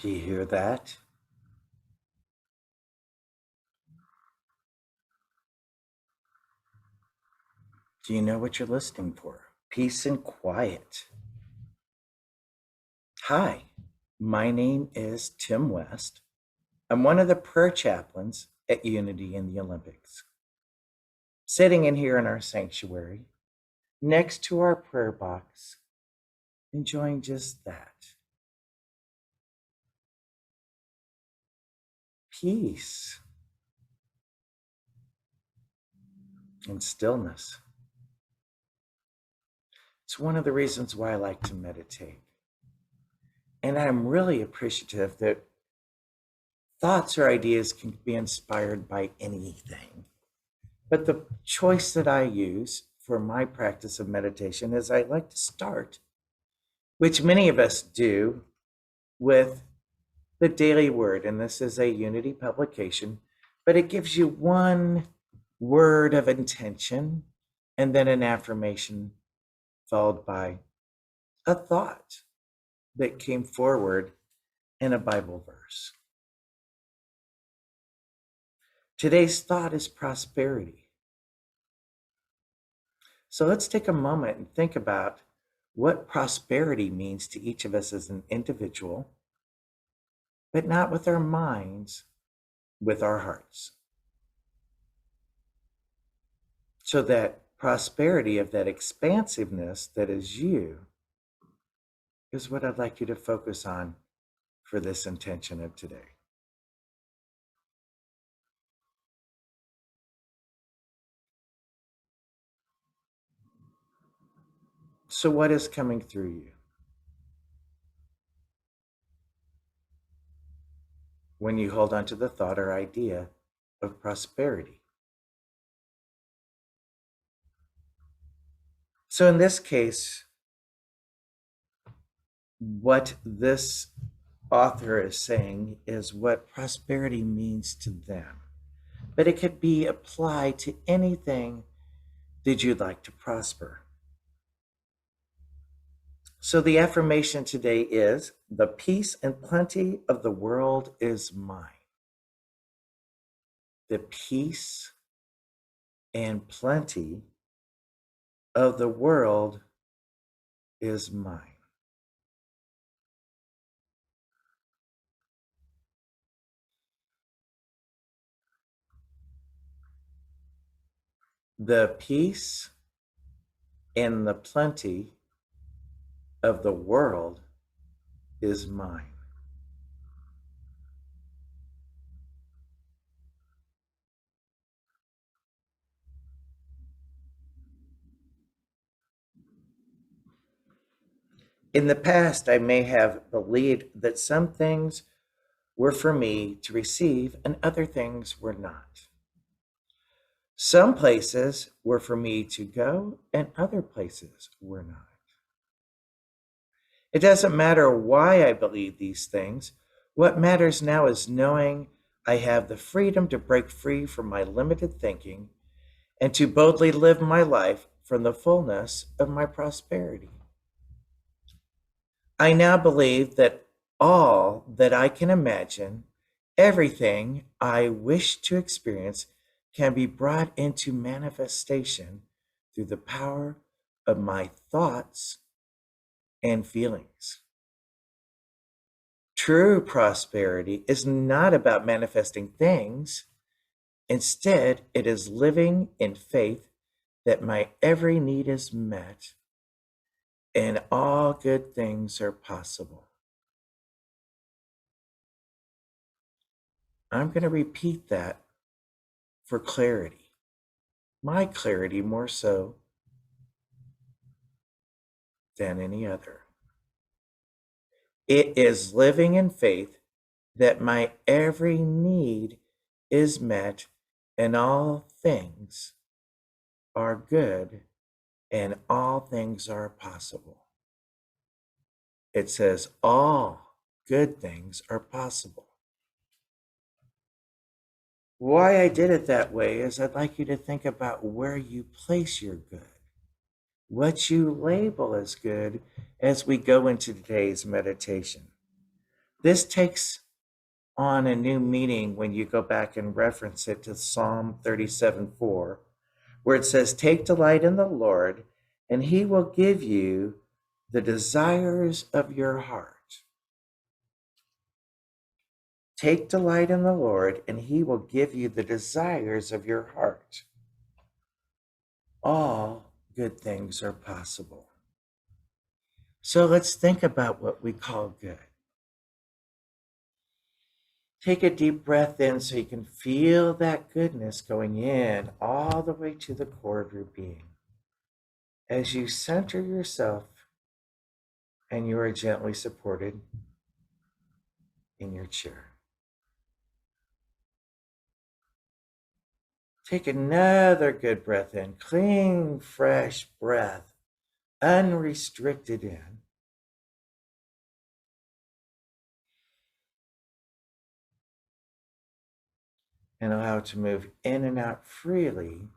Do you hear that? Do you know what you're listening for? Peace and quiet. Hi, my name is Tim West. I'm one of the prayer chaplains at Unity in the Olympics. Sitting in here in our sanctuary, next to our prayer box, enjoying just that. Peace and stillness. It's one of the reasons why I like to meditate. And I'm really appreciative that thoughts or ideas can be inspired by anything. But the choice that I use for my practice of meditation is I like to start, which many of us do, with the daily word. And this is a Unity publication, but it gives you one word of intention and then an affirmation followed by a thought that came forward in a Bible verse. Today's thought is prosperity. So let's take a moment and think about what prosperity means to each of us as an individual, but not with our minds, with our hearts. So that prosperity of that expansiveness that is you is what I'd like you to focus on for this intention of today. So what is coming through you? When you hold on to the thought or idea of prosperity. So in this case, what this author is saying is what prosperity means to them. But it could be applied to anything that you'd like to prosper. So the affirmation today is, the peace and plenty of the world is mine. The peace and plenty of the world is mine. The peace and the plenty of the world is mine. In the past, I may have believed that some things were for me to receive and other things were not. Some places were for me to go and other places were not. It doesn't matter why I believe these things. What matters now is knowing I have the freedom to break free from my limited thinking and to boldly live my life from the fullness of my prosperity. I now believe that all that I can imagine, everything I wish to experience, can be brought into manifestation through the power of my thoughts and feelings. True prosperity is not about manifesting things. Instead, it is living in faith that my every need is met and all good things are possible. I'm going to repeat that for clarity, my clarity more so than any other. It is living in faith that my every need is met and all things are good and all things are possible. It says all good things are possible. Why I did it that way is I'd like you to think about where you place your good, what you label as good as we go into today's meditation. This takes on a new meaning when you go back and reference it to Psalm 37:4, where it says, "Take delight in the Lord, and he will give you the desires of your heart." Take delight in the Lord, and he will give you the desires of your heart. All good things are possible. So let's think about what we call good. Take a deep breath in so you can feel that goodness going in all the way to the core of your being. As you center yourself and you are gently supported in your chair. Take another good breath in, clean, fresh breath, unrestricted in. And allow it to move in and out freely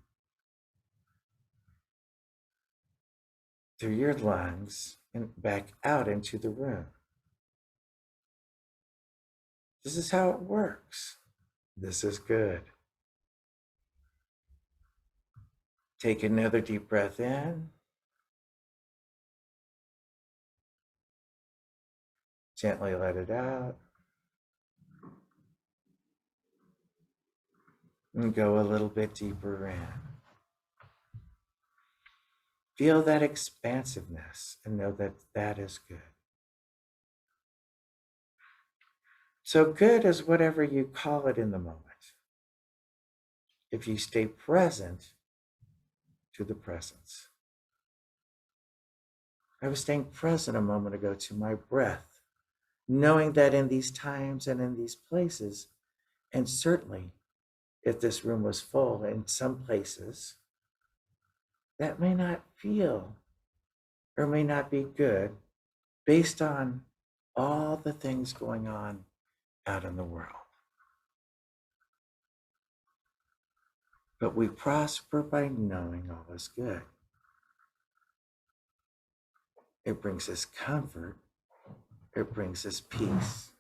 through your lungs and back out into the room. This is how it works. This is good. Take another deep breath in. Gently let it out. And go a little bit deeper in. Feel that expansiveness and know that that is good. So good is whatever you call it in the moment. If you stay present to the presence. I was staying present a moment ago to my breath, knowing that in these times and in these places, and certainly if this room was full in some places, that may not feel or may not be good based on all the things going on out in the world. But we prosper by knowing all is good. It brings us comfort. It brings us peace.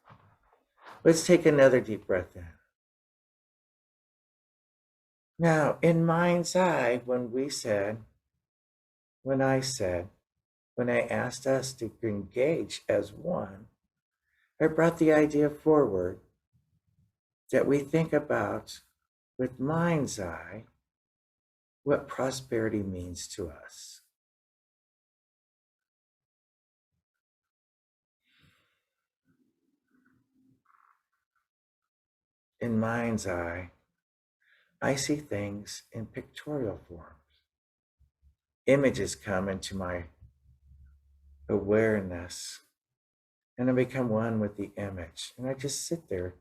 Let's take another deep breath in. Now, in mind's eye, when I asked us to engage as one, I brought the idea forward that we think about, with mind's eye, what prosperity means to us. In mind's eye, I see things in pictorial forms. Images come into my awareness, and I become one with the image, and I just sit there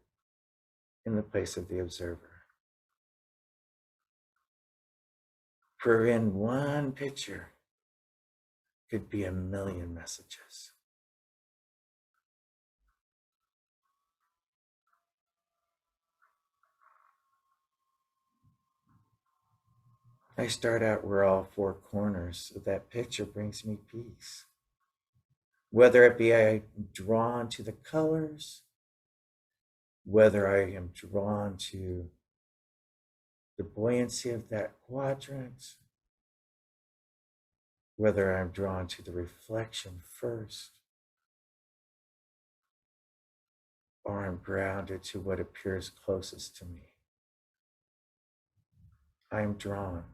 in the place of the observer. For in one picture could be a million messages. I start out where all four corners of that picture brings me peace. Whether it be I am drawn to the colors, whether I am drawn to the buoyancy of that quadrant, whether I'm drawn to the reflection first, or I'm grounded to what appears closest to me. I am drawn.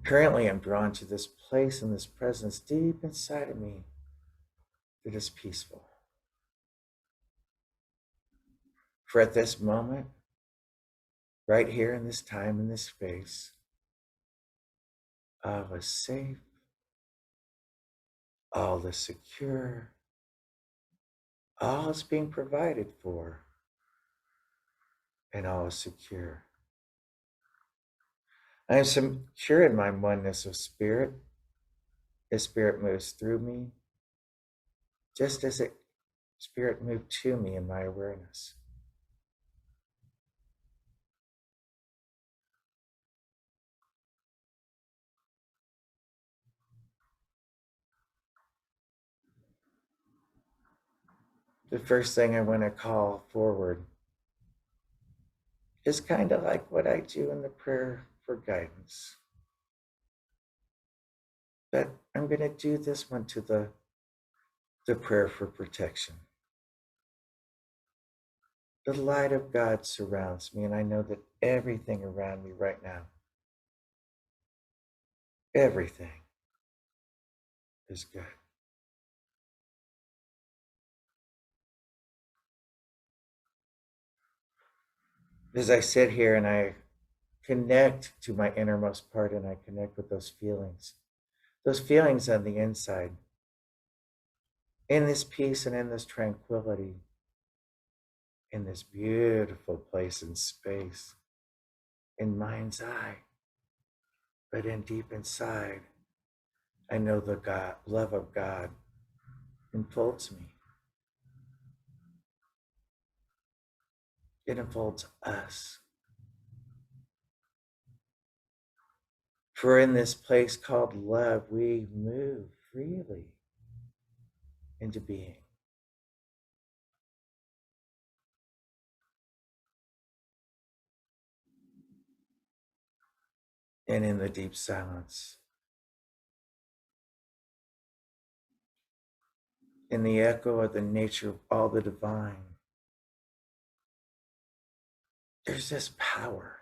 Currently, I'm drawn to this place and this presence deep inside of me that is peaceful. For at this moment, right here in this time, in this space, all is safe, all is secure, all is being provided for, and all is secure. I am secure in my oneness of spirit. As spirit moves through me, just as spirit moved to me in my awareness. the first thing I want to call forward is kind of like what I do in the prayer for guidance. But I'm going to do this one to the prayer for protection. The light of God surrounds me, and I know that everything around me right now, everything is good. As I sit here and I connect to my innermost part and I connect with those feelings on the inside, in this peace and in this tranquility, in this beautiful place and space, in mind's eye, but in deep inside, I know the love of God enfolds me. It enfolds us. For in this place called love, we move freely into being. And in the deep silence, in the echo of the nature of all the divine, there's this power.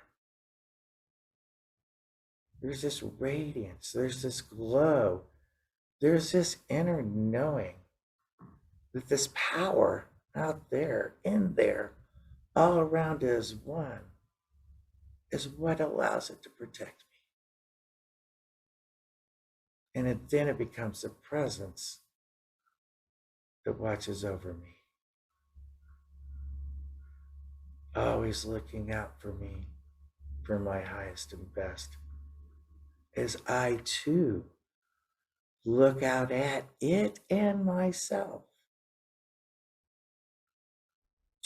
There's this radiance. There's this glow. There's this inner knowing that this power out there, in there, all around as one, is what allows it to protect me. And then it becomes the presence that watches over me, always looking out for me, for my highest and best, as I too look out at it and myself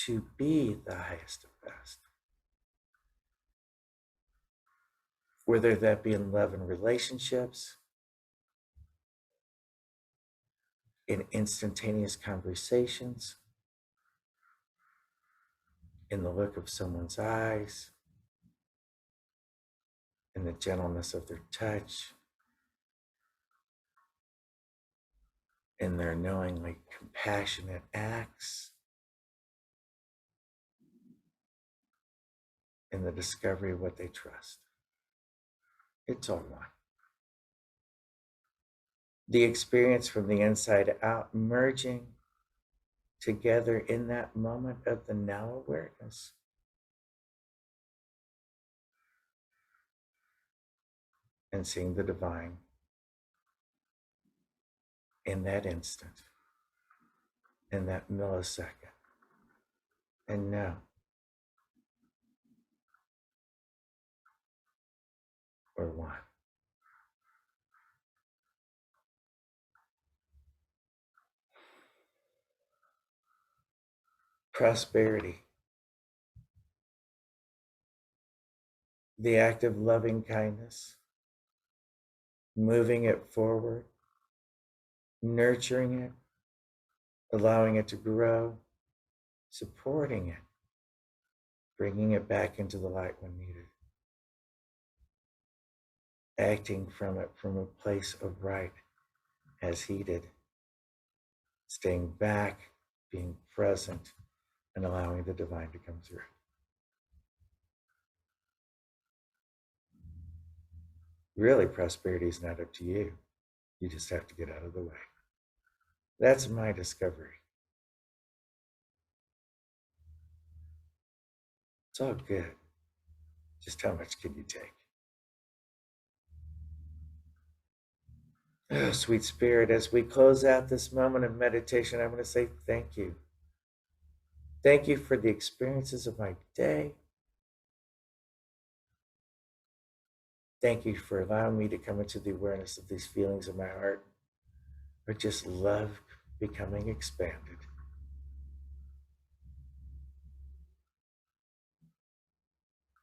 to be the highest and best. Whether that be in love and relationships, in instantaneous conversations, in the look of someone's eyes, in the gentleness of their touch, in their knowingly compassionate acts, in the discovery of what they trust. It's all one. The experience from the inside out merging together in that moment of the now awareness. And seeing the divine in that instant, in that millisecond. And now we're one. Prosperity, the act of loving kindness, moving it forward, nurturing it, allowing it to grow, supporting it, bringing it back into the light when needed, acting from it from a place of right as he did, staying back, being present, and allowing the divine to come through. Really, prosperity is not up to you. You just have to get out of the way. That's my discovery. It's all good. Just how much can you take? Oh, sweet spirit, as we close out this moment of meditation, I'm going to say thank you. Thank you for the experiences of my day. Thank you for allowing me to come into the awareness of these feelings in my heart, or just love becoming expanded.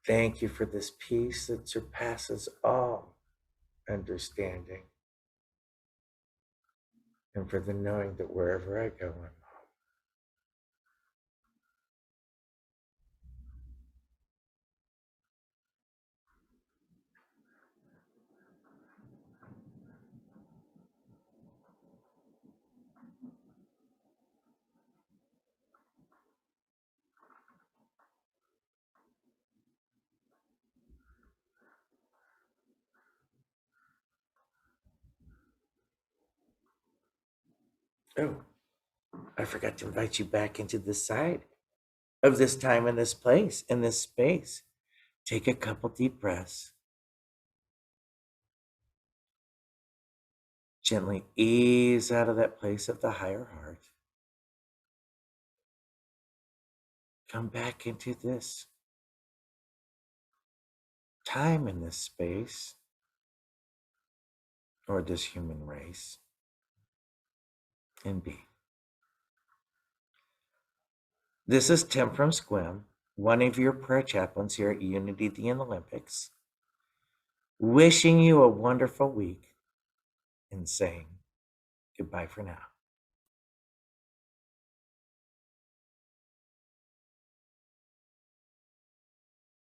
Thank you for this peace that surpasses all understanding, and for the knowing that wherever I go, I'm home. Oh, I forgot to invite you back into the side of this time and this place, in this space. Take a couple deep breaths. Gently ease out of that place of the higher heart. Come back into this time in this space, or this human race, and be. This is Tim from Squim, one of your prayer chaplains here at Unity the Olympics, wishing you a wonderful week and saying goodbye for now.